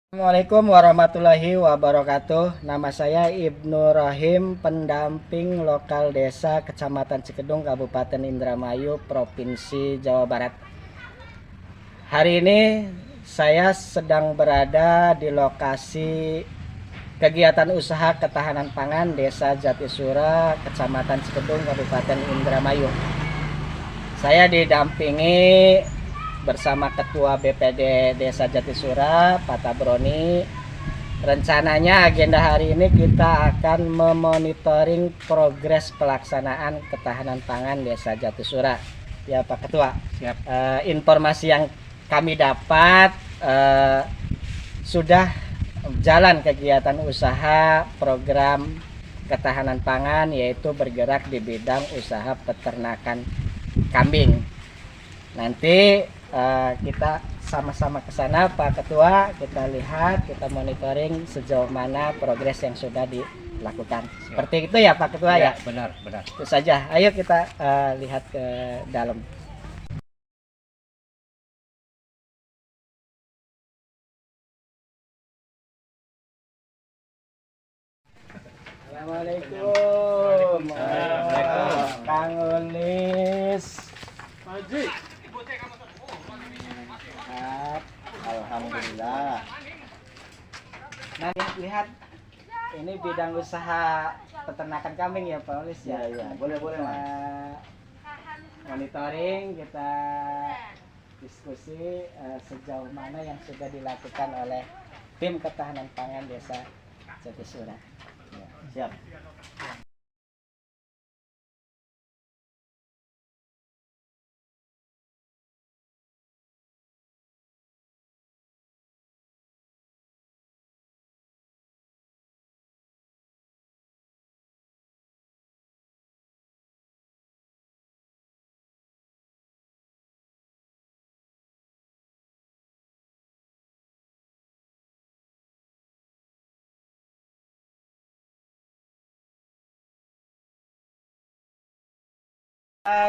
Assalamualaikum warahmatullahi wabarakatuh. Nama saya Ibnu Rahim, pendamping lokal desa Kecamatan Cikedung, Kabupaten Indramayu, Provinsi Jawa Barat. Hari ini saya sedang berada di lokasi kegiatan usaha ketahanan pangan Desa Jatisura, Kecamatan Cikedung, Kabupaten Indramayu. Saya didampingi bersama Ketua BPD Desa Jatisura, Pak Tabroni. Rencananya agenda hari ini kita akan memonitoring progres pelaksanaan ketahanan pangan Desa Jatisura. Ya Pak Ketua. Siap. Informasi yang kami dapat sudah jalan kegiatan usaha program ketahanan pangan, yaitu bergerak di bidang usaha peternakan kambing. Nanti kita sama-sama ke sana Pak Ketua, kita lihat, kita monitoring sejauh mana progres yang sudah dilakukan. Seperti itu ya Pak Ketua ya? Benar. Itu saja. Ayo kita lihat ke dalam. Assalamualaikum. Kang Ulis. Alhamdulillah. Nah, lihat ini bidang usaha peternakan kambing ya Pak Ulis ya. Iya, boleh Mas. Monitoring, kita diskusi sejauh mana yang sudah dilakukan oleh tim ketahanan pangan Desa Jatisura. Ya, siap.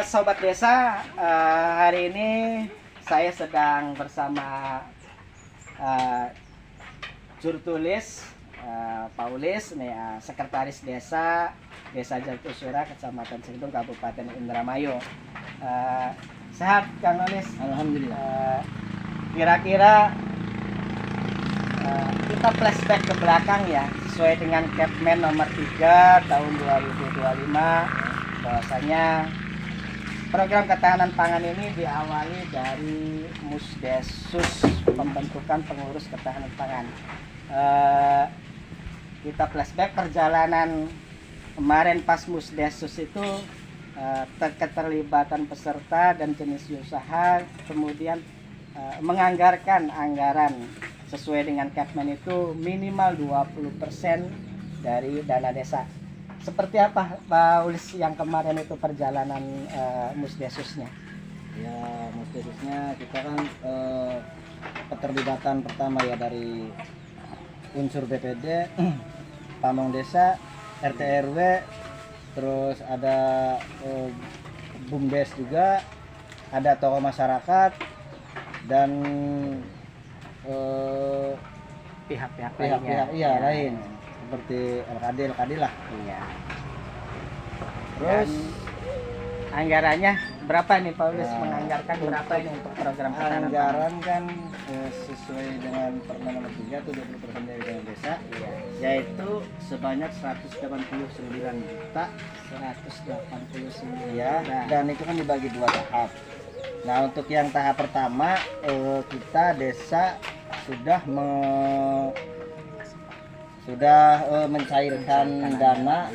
Sobat Desa, hari ini saya sedang bersama juru tulis Paulis nih, sekretaris Desa Jatisura, Kecamatan Cikedung, Kabupaten Indramayu. Sehat Kang Ulis? Alhamdulillah. Kira-kira kita flashback ke belakang ya, sesuai dengan Kepmen nomor 3 tahun 2025, bahwasanya program ketahanan pangan ini diawali dari Musdesus, pembentukan pengurus ketahanan pangan. Kita flashback perjalanan kemarin pas Musdesus itu, keterlibatan peserta dan jenis usaha, kemudian menganggarkan anggaran sesuai dengan Kepmen itu minimal 20% dari dana desa. Seperti apa Pak Ulis yang kemarin itu perjalanan Musdesusnya? Ya, Musdesusnya kita kan keterlibatan pertama ya dari unsur BPD, Pamong Desa, RT RW, terus ada BUMDes juga, ada tokoh masyarakat dan Pihak-pihak pihak-pihak lain seperti LKD lah. Iya. Terus Anggarannya berapa nih Pak Ulis, menganggarkan berapa ini untuk program ketahanan pangan? anggaran kan sesuai dengan Permen nomor 3 itu 20% dari dana desa, yaitu sebanyak 189 juta 189 ya, dan itu kan dibagi dua tahap. Nah, untuk yang tahap pertama kita desa sudah mencairkan dana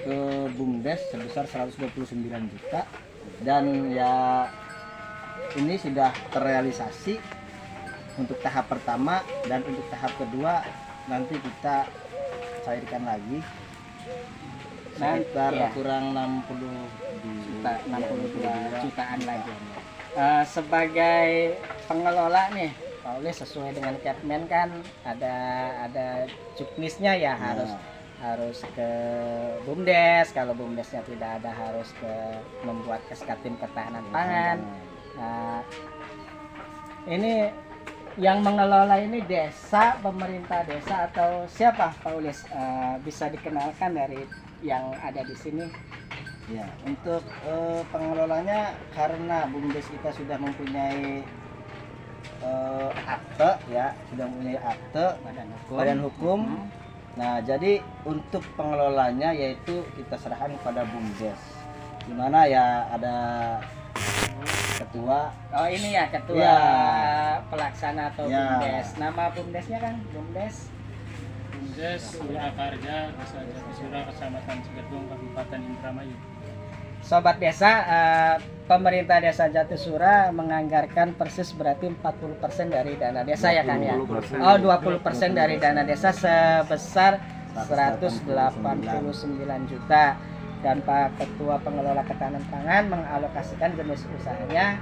ke BUMDes sebesar 129 juta, dan ya ini sudah terrealisasi untuk tahap pertama, dan untuk tahap kedua nanti kita cairkan lagi sekitar kurang 62 jutaan lagi. Sebagai pengelola nih Pak Ulis, sesuai dengan Kepmen kan ada juknisnya ya, harus ke BUMDes. Kalau BUMDesnya tidak ada, harus ke membuat SK tim ketahanan pangan. Nah, ini yang mengelola ini desa, pemerintah desa atau siapa, Pak Ulis? Bisa dikenalkan dari yang ada di sini. Ya, untuk pengelolanya karena BUMDes kita sudah mempunyai akte ya, sudah mempunyai akte badan hukum. Nah, jadi untuk pengelolanya yaitu kita serahkan kepada BUMDes. Di mana ya ada ketua. Oh ini ya ketua Ya. pelaksana atau Ya. BUMDes. Nama BUMDesnya kan BUMDes. BUMDes Surakarya, Desa Jatisura, Kecamatan Cigedung, Kabupaten Indramayu. Sobat desa, pemerintah desa Jatisura menganggarkan persis berarti 40% dari dana desa ya kan ya? 20%. Oh 20% dari dana desa sebesar 189 juta. Dan Pak Ketua Pengelola Ketahanan Pangan mengalokasikan jenis usahanya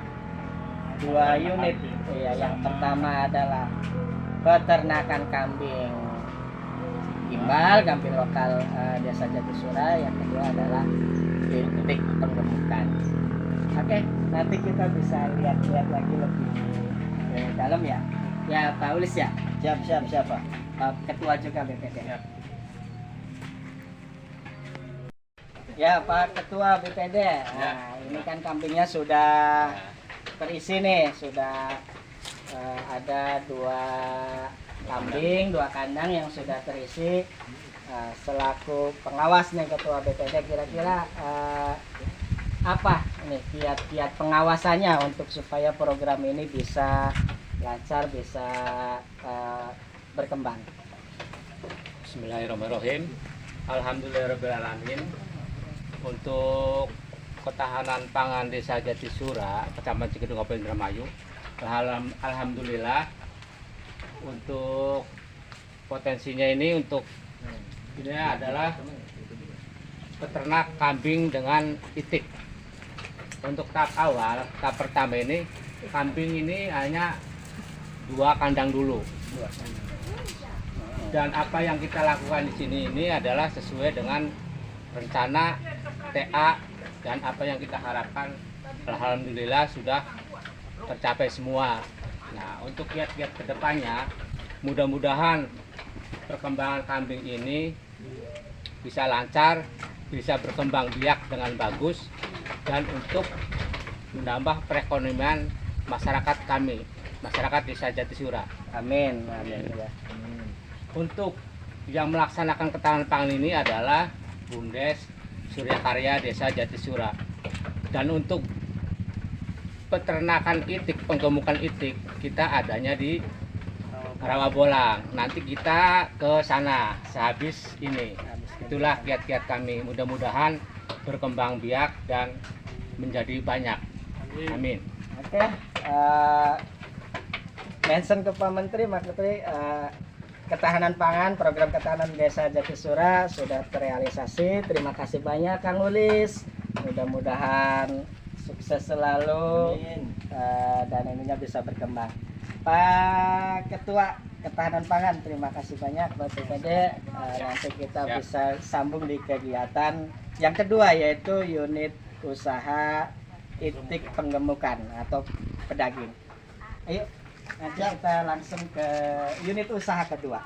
2 unit. Ya, yang pertama adalah peternakan kambing gimbal, kambing lokal desa Jatisura. Yang kedua adalah titik penggemukan. Oke, nanti kita bisa lihat-lihat lagi lebih dalam ya. Ya Pak Ulis ya, Siapa? Ketua juga BPD. Ya Pak Ketua BPD. Nah, ini kan kambingnya sudah terisi nih, sudah ada 2 kambing, 2 kandang yang sudah terisi. Selaku pengawas nih Ketua BPD, kira-kira apa nih kiat-kiat pengawasannya untuk supaya program ini bisa lancar, bisa berkembang. Bismillahirrahmanirrahim. Alhamdulillahirrahmanirrahim. Untuk ketahanan pangan Desa Jatisura, Kecamatan Cigedung, Kabupaten Indramayu, alhamdulillah untuk potensinya ini untuk ini adalah peternak kambing dengan itik. Untuk tahap awal, tahap pertama ini kambing ini hanya 2 kandang dulu. Dan apa yang kita lakukan di sini ini adalah sesuai dengan rencana TA dan apa yang kita harapkan. Alhamdulillah sudah tercapai semua. Nah, untuk kiat-kiat kedepannya, mudah-mudahan perkembangan kambing ini bisa lancar, bisa berkembang biak dengan bagus, dan untuk menambah perekonomian masyarakat kami, masyarakat Desa Jatisura. Amin. Amin. Ya. Untuk yang melaksanakan ketahanan pangan ini adalah BUMDes Suryakarya Desa Jatisura. Dan untuk peternakan itik, penggemukan itik, kita adanya di Rawabolang. Nanti kita ke sana sehabis ini. Itulah kiat-kiat kami. Mudah-mudahan berkembang biak dan menjadi banyak. Amin. Oke. Mention ke Pak Menteri, Mas Menteri, ketahanan pangan, program ketahanan Desa Jatisura sudah terrealisasi. Terima kasih banyak Kang Ulis. Mudah-mudahan sukses selalu. Dan ininya bisa berkembang. Pak Ketua Ketahanan Pangan, terima kasih banyak Pak BPD. Nanti kita Siap. bisa sambung di kegiatan yang kedua, yaitu unit usaha itik penggemukan atau pedaging. Ayo, nanti kita langsung ke unit usaha kedua.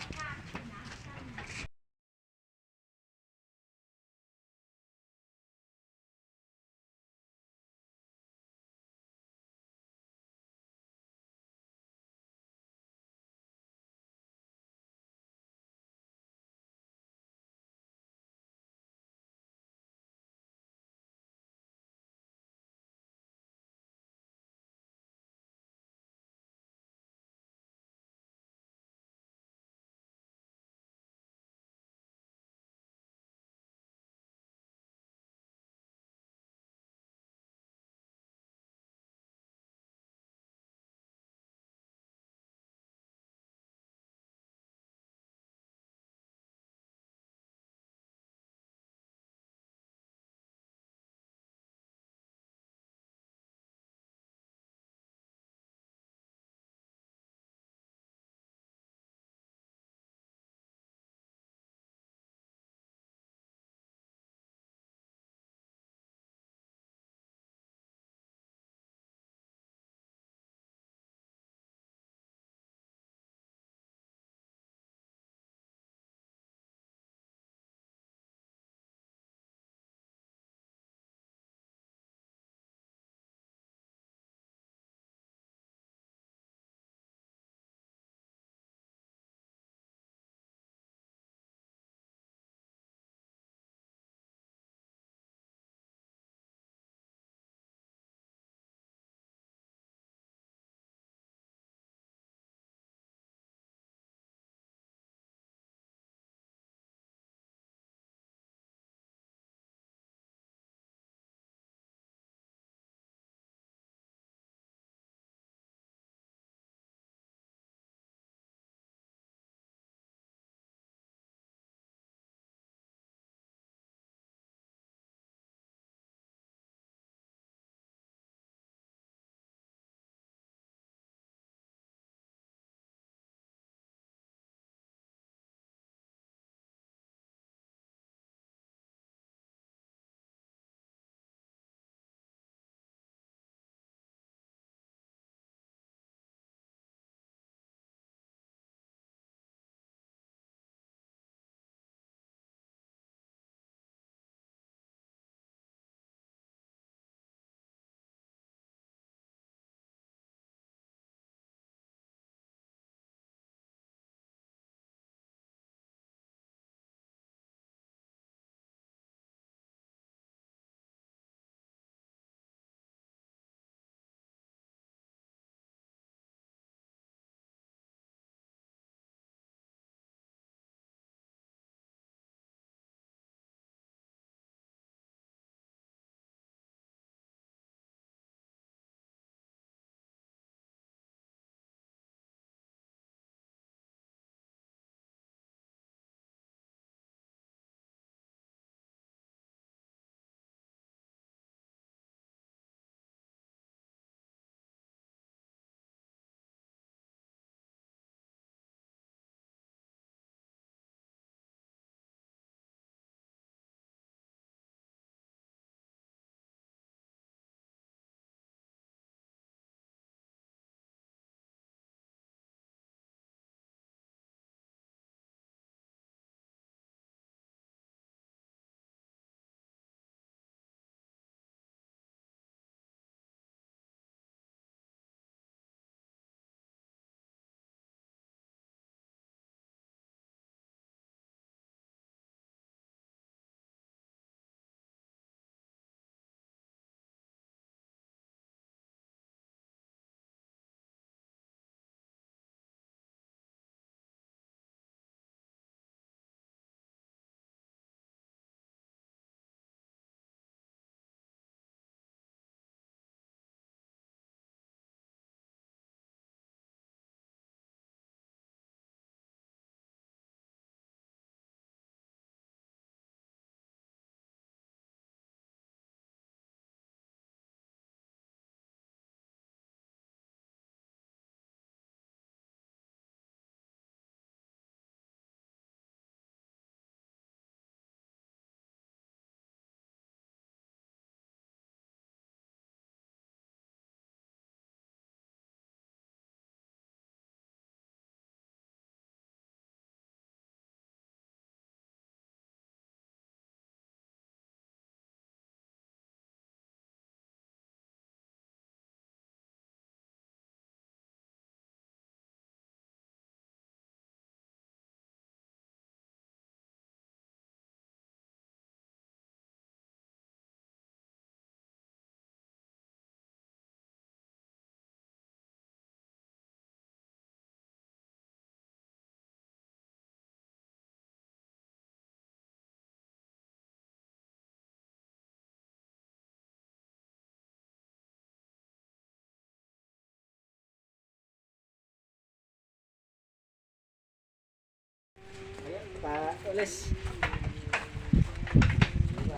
tulis.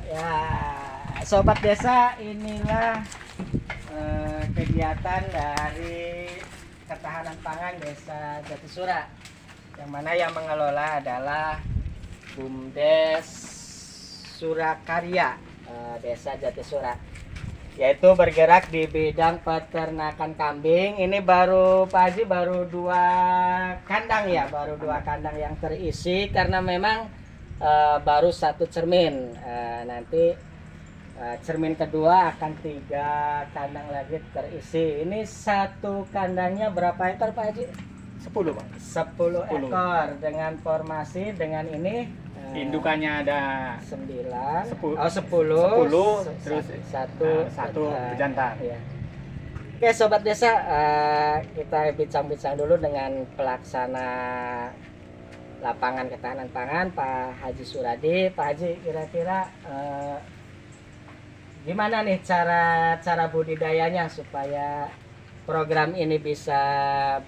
Ya, sobat desa, inilah kegiatan dari ketahanan pangan Desa Jatisura, yang mana yang mengelola adalah BUMDes Surakarya Desa Jatisura, yaitu bergerak di bidang peternakan kambing. Ini baru Pak Haji baru 2 kandang ya, baru 2 kandang yang terisi karena memang baru 1 cermin. Nanti cermin kedua akan 3 kandang lagi terisi. Ini 1 kandangnya berapa ekor Pak Haji? 10 Pak. 10 ekor dengan formasi dengan ini Indukannya ada 9 10, 10 terus satu bejantan. Ya. Oke sobat desa, kita bincang-bincang dulu dengan pelaksana lapangan ketahanan pangan Pak Haji Suradi. Pak Haji, kira-kira gimana nih cara budidayanya supaya program ini bisa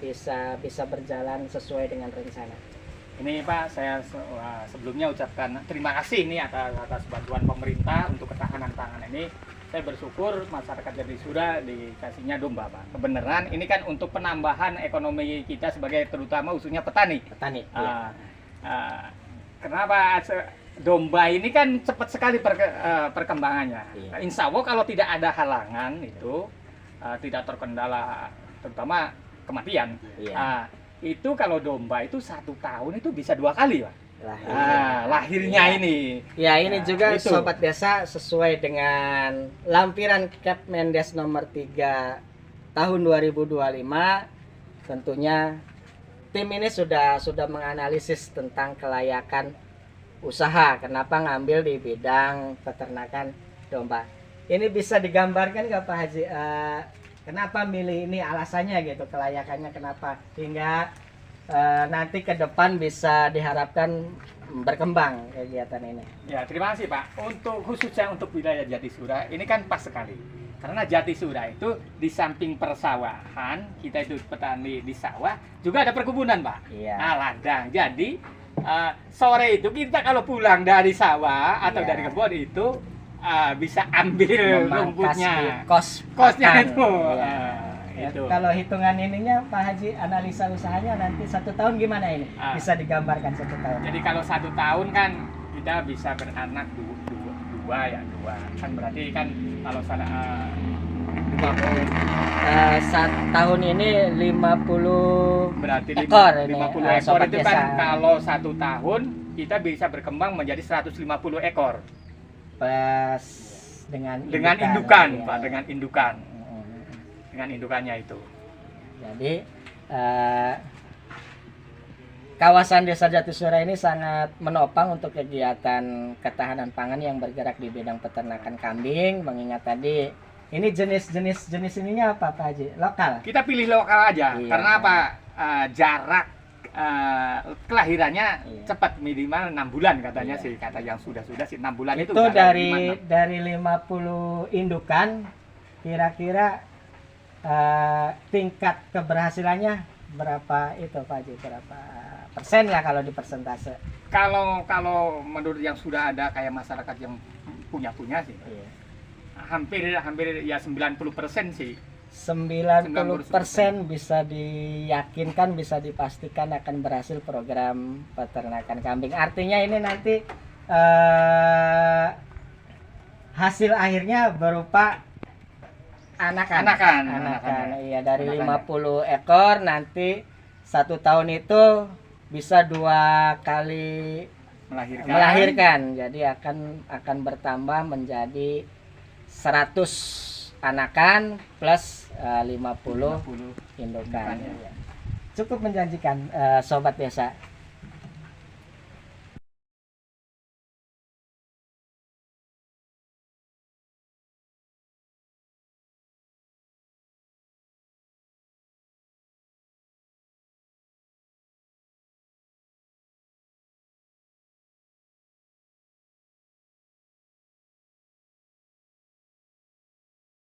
berjalan sesuai dengan rencana? Ini Pak, saya sebelumnya ucapkan terima kasih nih atas bantuan pemerintah untuk ketahanan pangan ini. Saya bersyukur masyarakat Jatisura dikasihnya domba Pak. Kebenaran ini kan untuk penambahan ekonomi kita sebagai terutama khususnya petani. Kenapa domba ini kan cepat sekali perkembangannya. Iya. Insya Allah kalau tidak ada halangan itu tidak terkendala terutama kematian. Iya. Itu kalau domba itu 1 tahun itu bisa 2 kali Pak. Lahirnya Iya. ini. Ya ini Nah, juga itu. sobat desa sesuai dengan lampiran Kepmendes nomor 3 tahun 2025. Tentunya tim ini sudah menganalisis tentang kelayakan usaha. Kenapa ngambil di bidang peternakan domba? Ini bisa digambarkan nggak Pak Haji? Kenapa milih ini, alasannya gitu, kelayakannya kenapa, hingga nanti ke depan bisa diharapkan berkembang kegiatan ini. Ya, terima kasih Pak. Khususnya untuk wilayah Jatisura ini kan pas sekali. Karena Jatisura itu di samping persawahan, kita itu petani di sawah, juga ada perkebunan Pak. Iya. Ladang. Jadi sore itu kita kalau pulang dari sawah atau Iya. dari kebun itu bisa ambil rumputnya. Kosnya pakan. itu. Iya. Itu. Kalau hitungan ininya Pak Haji, analisa usahanya nanti 1 tahun gimana ini? Bisa digambarkan 1 tahun. Jadi kalau 1 tahun kan kita bisa beranak dua kan berarti kan kalau salah 1 tahun ini 50 berarti ekor ini, 50 ekor sobat itu desa. kan kalau 1 tahun kita bisa berkembang menjadi 150 ekor plus dengan indukan ya. Pak, dengan indukannya itu. Jadi kawasan Desa Jatisura ini sangat menopang untuk kegiatan ketahanan pangan yang bergerak di bidang peternakan kambing. Mengingat tadi ini jenis ininya apa Pak Haji? Lokal. Kita pilih lokal aja. Iya. Karena apa? Jarak kelahirannya Iya. cepat, minimal 6 bulan katanya Iya. sih, kata yang sudah sih 6 bulan itu. Itu udah dari 50 indukan, kira-kira tingkat keberhasilannya berapa itu Pak Haji? Berapa persen lah kalau di persentase? Kalau menurut yang sudah ada kayak masyarakat yang punya sih, Iya. hampir ya 90% sih. 90% bisa diyakinkan, bisa dipastikan akan berhasil program peternakan kambing. Artinya ini nanti hasil akhirnya berupa anakan. Iya, dari 50 ekor nanti 1 tahun itu bisa 2 kali melahirkan. Jadi akan bertambah menjadi 100 anakan plus 50 indukan. Cukup menjanjikan sobat desa.